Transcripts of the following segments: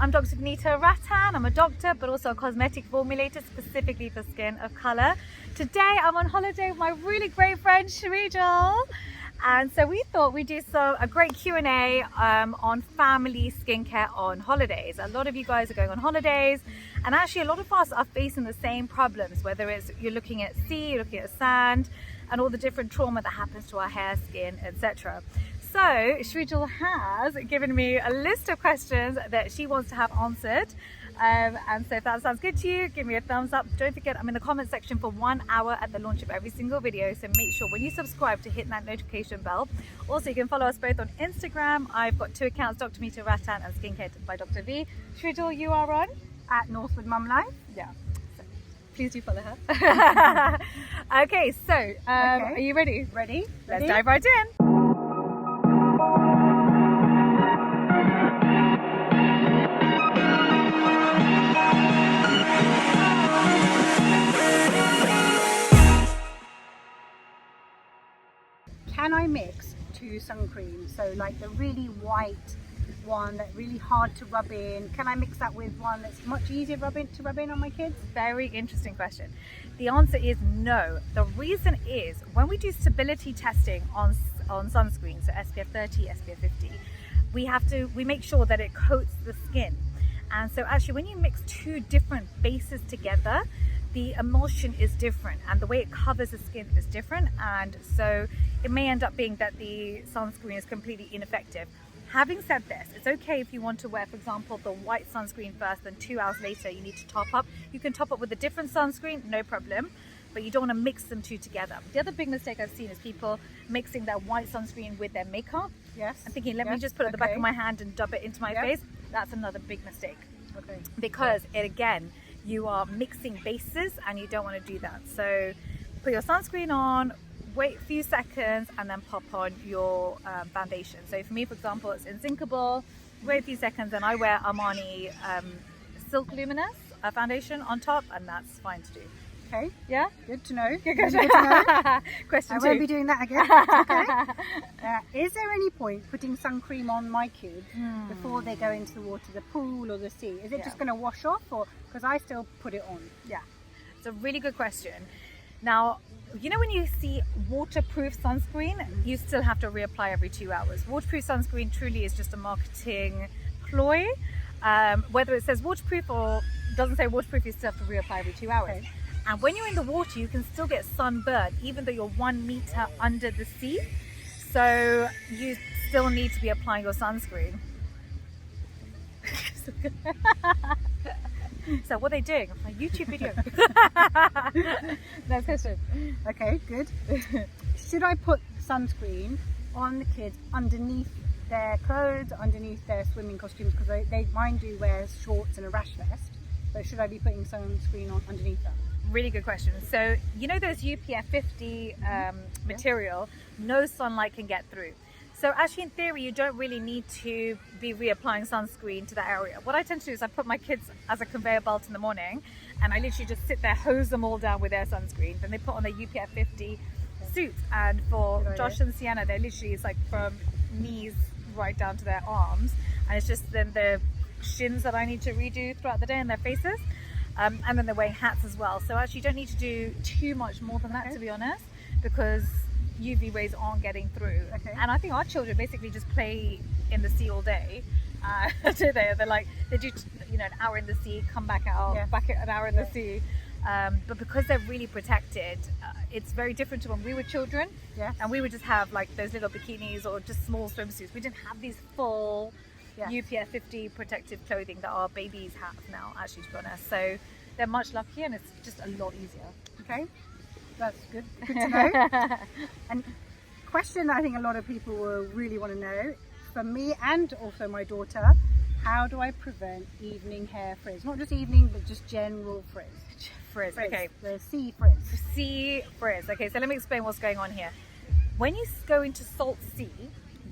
I'm Dr. Vanita Rattan. I'm a doctor, but also a cosmetic formulator specifically for skin of color. Today, I'm on holiday with my really great friend, Shrijal. And so we thought we'd do a great Q&A on family skincare on holidays. A lot of you guys are going on holidays, and actually a lot of us are facing the same problems, whether it's you're looking at sea, you're looking at sand, and all the different trauma that happens to our hair, skin, etc. So Shrijal has given me a list of questions that she wants to have answered. And so if that sounds good to you, give me a thumbs up. Don't forget, I'm in the comment section for 1 hour at the launch of every single video. So make sure when you subscribe to hit that notification bell. Also, you can follow us both on Instagram. I've got 2 accounts, Dr. Vanita Rattan and Skincare by Dr. V. Shrijal, you are on? At Northwood Mum Life. Yeah. So please do follow her. Okay, so are you ready? Ready? Let's dive right in. Can I mix 2 sun creams? So like the really white one that really hard to rub in. Can I mix that with one that's much easier to rub in on my kids? Very interesting question. The answer is no. The reason is when we do stability testing on sunscreen, so SPF 30, SPF 50, we make sure that it coats the skin. And so actually when you mix 2 different bases together, the emulsion is different and the way it covers the skin is different, and so it may end up being that the sunscreen is completely ineffective. Having said this, it's okay if you want to wear, for example, the white sunscreen first, then 2 hours later you need to top up. You can top up with a different sunscreen, no problem, but you don't want to mix them 2 together. The other big mistake I've seen is people mixing that white sunscreen with their makeup. Yes. I'm thinking, let me just put it at the back of my hand and dub it into my face. That's another big mistake. Okay. Because again, you are mixing bases and you don't want to do that. So put your sunscreen on, wait a few seconds, and then pop on your foundation. So for me, for example, it's Inzincable. Wait a few seconds and I wear Armani Silk Luminous foundation on top, and that's fine to do. Okay. Yeah? Good to know. Good to know. Question 2. I won't be doing that again. Okay. Is there any point putting sun cream on my kids before they go into the water, the pool or the sea? Is it just going to wash off, or because I still put it on? Yeah, it's a really good question. Now, you know when you see waterproof sunscreen, you still have to reapply every 2 hours. Waterproof sunscreen truly is just a marketing ploy. Whether it says waterproof or doesn't say waterproof, you still have to reapply every 2 hours. Okay. And when you're in the water, you can still get sunburn, even though you're 1 meter under the sea. So you still need to be applying your sunscreen. So what are they doing? A YouTube video. Next question. Okay, good. Should I put sunscreen on the kids underneath their clothes, underneath their swimming costumes? Because mine do wear shorts and a rash vest. But should I be putting sunscreen on underneath them? Really good question. So you know those UPF 50 material, no sunlight can get through. So actually in theory you don't really need to be reapplying sunscreen to that area. What I tend to do is I put my kids as a conveyor belt in the morning, and I literally just sit there, hose them all down with their sunscreen. Then they put on their UPF 50 suits, and for Josh and Sienna, they're literally, it's like from knees right down to their arms, and it's just then the shins that I need to redo throughout the day and their faces. And then they're wearing hats as well. So actually you don't need to do too much more than that, to be honest, because UV rays aren't getting through. And I think our children basically just play in the sea all day. They're like, they do an hour in the sea, come back out, back an hour in the sea. But because they're really protected, it's very different to when we were children. And we would just have like those little bikinis or just small swimsuits. We didn't have these full UPF 50 protective clothing that our babies have now, actually, to be honest. So they're much luckier, and it's just a lot easier. Okay, that's good to know. And question that I think a lot of people will really want to know, for me and also my daughter, how do I prevent evening hair frizz? Not just evening, but just general frizz. Frizz. Okay. The sea frizz. Sea frizz. Okay, so let me explain what's going on here. When you go into salt sea,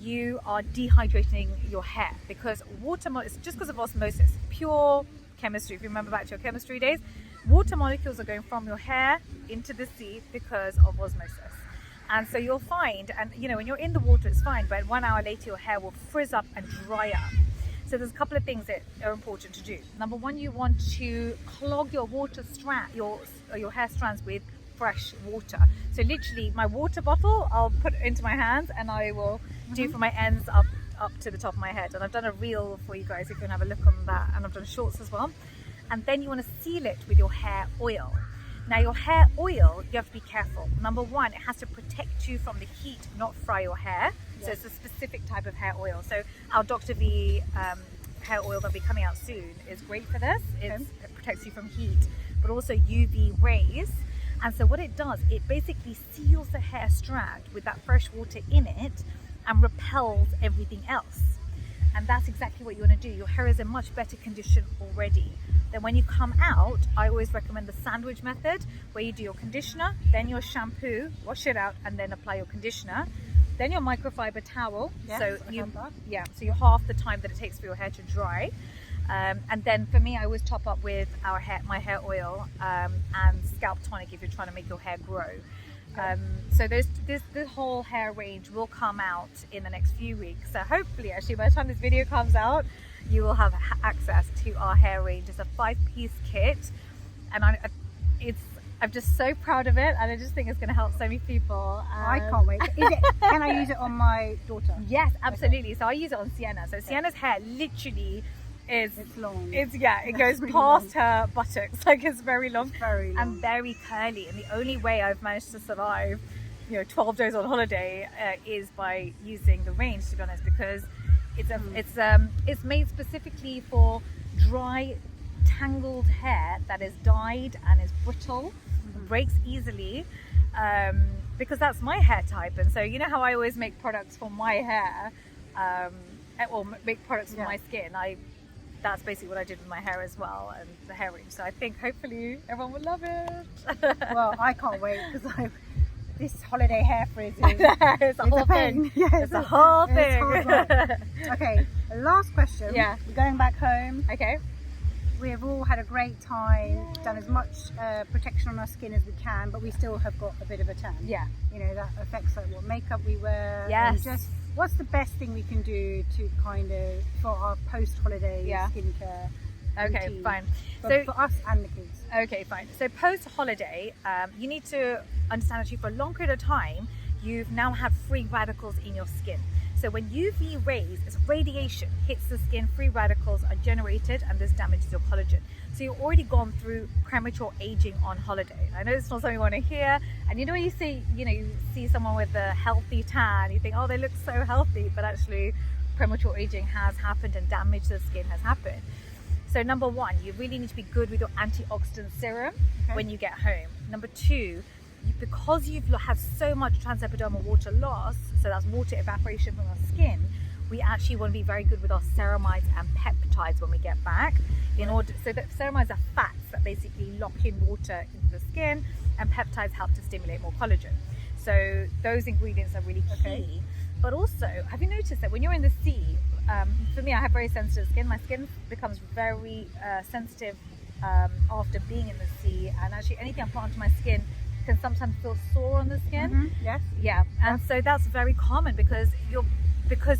you are dehydrating your hair because water, it's just because of osmosis, pure chemistry. If you remember back to your chemistry days, water molecules are going from your hair into the sea because of osmosis. And so you'll find, and when you're in the water it's fine, but 1 hour later your hair will frizz up and dry up. So there's a couple of things that are important to do. Number one, you want to clog your your hair strands with fresh water. So literally my water bottle, I'll put it into my hands and I will do from my ends up to the top of my head. And I've done a reel for you guys if you can have a look on that, and I've done shorts as well. And then you want to seal it with your hair oil. Now your hair oil, you have to be careful. Number one, it has to protect you from the heat, not fry your hair. So it's a specific type of hair oil. So our Dr. V hair oil that'll be coming out soon is great for this. It protects you from heat, but also UV rays. And so what it does, it basically seals the hair strand with that fresh water in it and repels everything else. And that's exactly what you want to do. Your hair is in much better condition already. Then when you come out, I always recommend the sandwich method, where you do your conditioner, then your shampoo, wash it out, and then apply your conditioner. Then your microfiber towel. Yes, so you half the time that it takes for your hair to dry. And then for me, I always top up with my hair oil and scalp tonic if you're trying to make your hair grow. So this whole hair range will come out in the next few weeks. So hopefully, actually, by the time this video comes out, you will have access to our hair range. It's a 5-piece kit, and I'm just so proud of it, and I just think it's going to help so many people. I can't wait. Can I use it on my daughter? Yes, absolutely. Okay. So I use it on Sienna. So Sienna's hair literally it's long. It goes past her buttocks. Like, it's very long, and very curly. And the only way I've managed to survive, 12 days on holiday is by using the range, to be honest, because it's made specifically for dry, tangled hair that is dyed and is brittle, breaks easily, because that's my hair type. And so you know how I always make products for my hair, or make products for my skin. That's basically what I did with my hair as well, and the hair range. So I think hopefully everyone will love it. Well, I can't wait, because this holiday hair frizz is it's a whole thing. Yeah, it's a whole thing. Okay, last question. Yeah. We're going back home. Okay. We have all had a great time, done as much protection on our skin as we can, but we still have got a bit of a tan. Yeah. That affects like what makeup we wear. Yes. And just what's the best thing we can do to for our post-holiday skincare? Okay, routine? fine. For us and the kids. Okay, fine. So post-holiday, you need to understand actually for a long period of time, you've now had free radicals in your skin. So when UV rays, as radiation hits the skin, free radicals are generated, and this damages your collagen. So you've already gone through premature aging on holiday. I know it's not something you want to hear. And when you see, you see someone with a healthy tan, you think, oh, they look so healthy, but actually premature aging has happened and damage to the skin has happened. So number one, you really need to be good with your antioxidant serum when you get home. Number two, because you've had so much transepidermal water loss, so that's water evaporation from our skin, we actually want to be very good with our ceramides and peptides when we get back. So that ceramides are fats that basically lock in water into the skin, and peptides help to stimulate more collagen. So those ingredients are really key. But also, have you noticed that when you're in the sea, for me, I have very sensitive skin. My skin becomes very sensitive after being in the sea, and actually anything I put onto my skin can sometimes feel sore on the skin. Yes. Yeah. And so that's very common because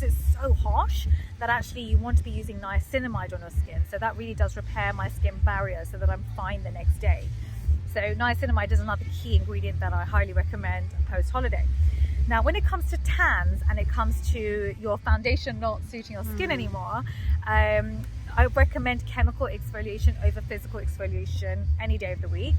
it's so harsh that actually you want to be using niacinamide on your skin. So that really does repair my skin barrier so that I'm fine the next day. So niacinamide is another key ingredient that I highly recommend post-holiday. Now, when it comes to tans and it comes to your foundation not suiting your skin anymore, I recommend chemical exfoliation over physical exfoliation any day of the week.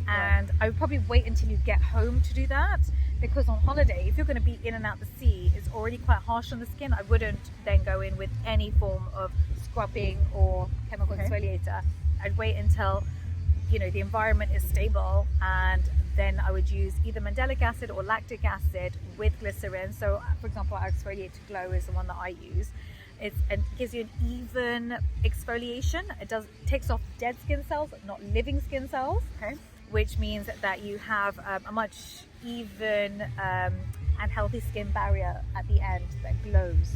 And I would probably wait until you get home to do that, because on holiday, if you're going to be in and out the sea, it's already quite harsh on the skin. I wouldn't then go in with any form of scrubbing or chemical exfoliator. I'd wait until the environment is stable, and then I would use either mandelic acid or lactic acid with glycerin. So for example, our Exfoliate to Glow is the one that I use. It gives you an even exfoliation. It takes off dead skin cells, not living skin cells. Which means that you have a much even and healthy skin barrier at the end that glows.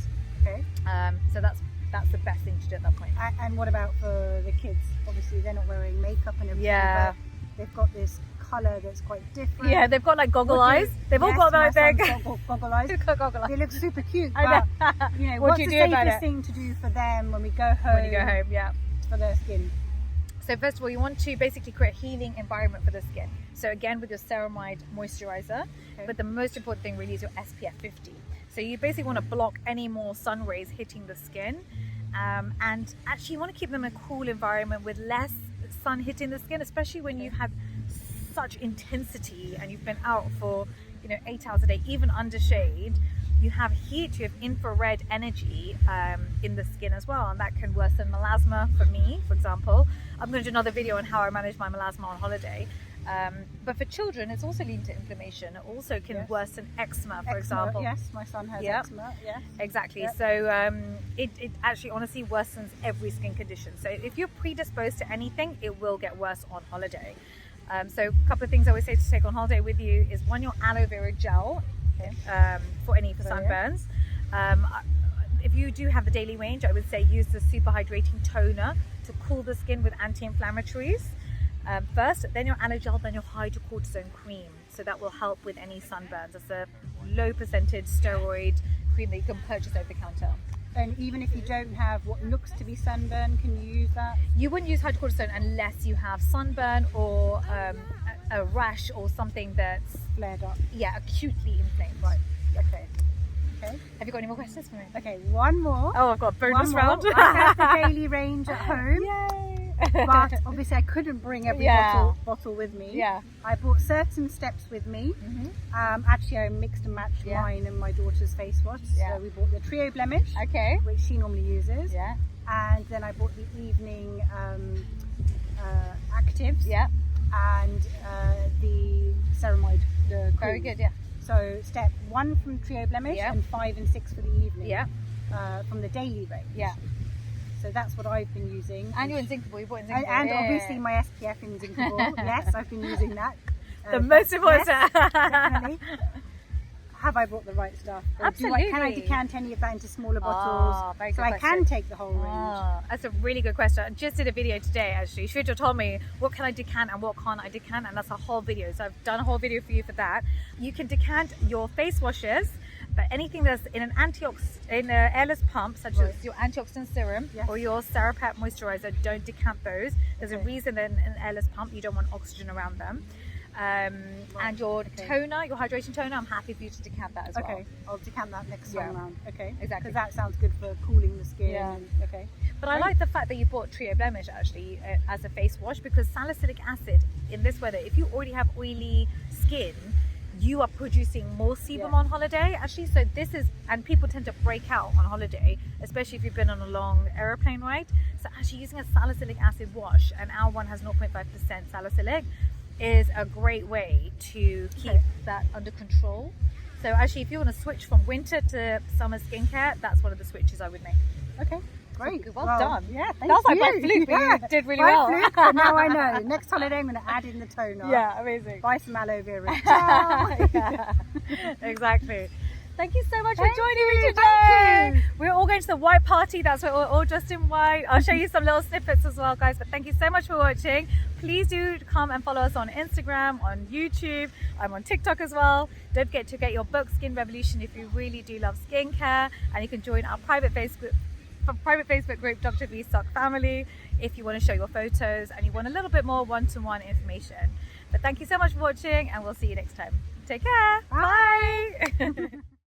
So that's the best thing to do at that point. And what about for the kids? Obviously, they're not wearing makeup and everything, but they've got this colour that's quite different. Yeah, they've got like goggle eyes. They've all got that thing. Goggle eyes. They've got goggle eyes. They look super cute. I But, know. you know, What what's do you the do about safest it? thing to do for them when we go home? When you go home, yeah. For their skin. So first of all, you want to basically create a healing environment for the skin. So again, with your ceramide moisturizer, but the most important thing really is your SPF 50. So you basically want to block any more sun rays hitting the skin. And actually you want to keep them in a cool environment with less sun hitting the skin, especially when you've had such intensity and you've been out for 8 hours a day, even under shade. You have heat, you have infrared energy in the skin as well, and that can worsen melasma for me, for example. I'm going to do another video on how I manage my melasma on holiday. But for children, it's also leading to inflammation. It also can worsen eczema, for example. Yes, my son has eczema. Yes. Exactly. Yep. So it actually honestly worsens every skin condition. So if you're predisposed to anything, it will get worse on holiday. So a couple of things I always say to take on holiday with you is one, your aloe vera gel. For sunburns. If you do have the daily range, I would say use the super hydrating toner to cool the skin with anti-inflammatories first, then your aloe gel, then your hydrocortisone cream. So that will help with any sunburns. It's a low percentage steroid cream that you can purchase over the counter. And even if you don't have what looks to be sunburn, can you use that? You wouldn't use hydrocortisone unless you have sunburn or a rash or something that's flared up. Yeah, acutely inflamed. Right. Okay. Have you got any more questions for me? Okay, one more. Oh, I've got a bonus round. I have the daily range at home. Yay! But obviously I couldn't bring every bottle with me. Yeah. I brought certain steps with me. Actually, I mixed and matched mine and my daughter's face wash. Yeah. So we bought the Trio Blemish, which she normally uses. Yeah. And then I bought the evening actives. Yeah. And the ceramide. Very good, yeah. So step 1 from Trio Blemish and 5 and 6 for the evening. Yeah. From the daily range. Yeah. So that's what I've been using. And your Inzincable, you bought Inzincable. And obviously my SPF Inzincable. Yes, I've been using that. The most important. Yes, definitely. Have I bought the right stuff? Or Absolutely. Can I decant any of that into smaller bottles so I can take the whole range? That's a really good question. I just did a video today actually. Shweta told me what can I decant and what can't I decant, and that's a whole video. So I've done a whole video for you for that. You can decant your face washes, but anything that's in an airless pump, such as your antioxidant serum or your Cera-Pep moisturizer, don't decant those. There's a reason that in an airless pump you don't want oxygen around them. And your toner, your hydration toner, I'm happy for you to decant that as well. Okay, I'll decant that next time round. Okay, exactly. Because that sounds good for cooling the skin. Yeah. Okay. But I like the fact that you bought Trio Blemish actually as a face wash, because salicylic acid in this weather, if you already have oily skin, you are producing more sebum on holiday actually. So this is, and people tend to break out on holiday, especially if you've been on a long aeroplane ride. So actually using a salicylic acid wash, and our one has 0.5% salicylic, is a great way to keep that under control. So actually if you want to switch from winter to summer skincare, that's one of the switches I would make. Okay, great. Well done. Yeah, thank you. That was like by fluke, but you did really well. Fluke, but now I know. Next holiday I'm going to add in the toner. Yeah, amazing. Buy some aloe vera. Yeah, exactly. Thank you so much for joining me today. We're all going to the white party. That's why we're all dressed in white. I'll show you some little snippets as well, guys. But thank you so much for watching. Please do come and follow us on Instagram, on YouTube. I'm on TikTok as well. Don't forget to get your book, Skin Revolution, if you really do love skincare. And you can join our private Facebook group, Dr. V Stock Family, if you want to show your photos and you want a little bit more one-to-one information. But thank you so much for watching, and we'll see you next time. Take care. Bye.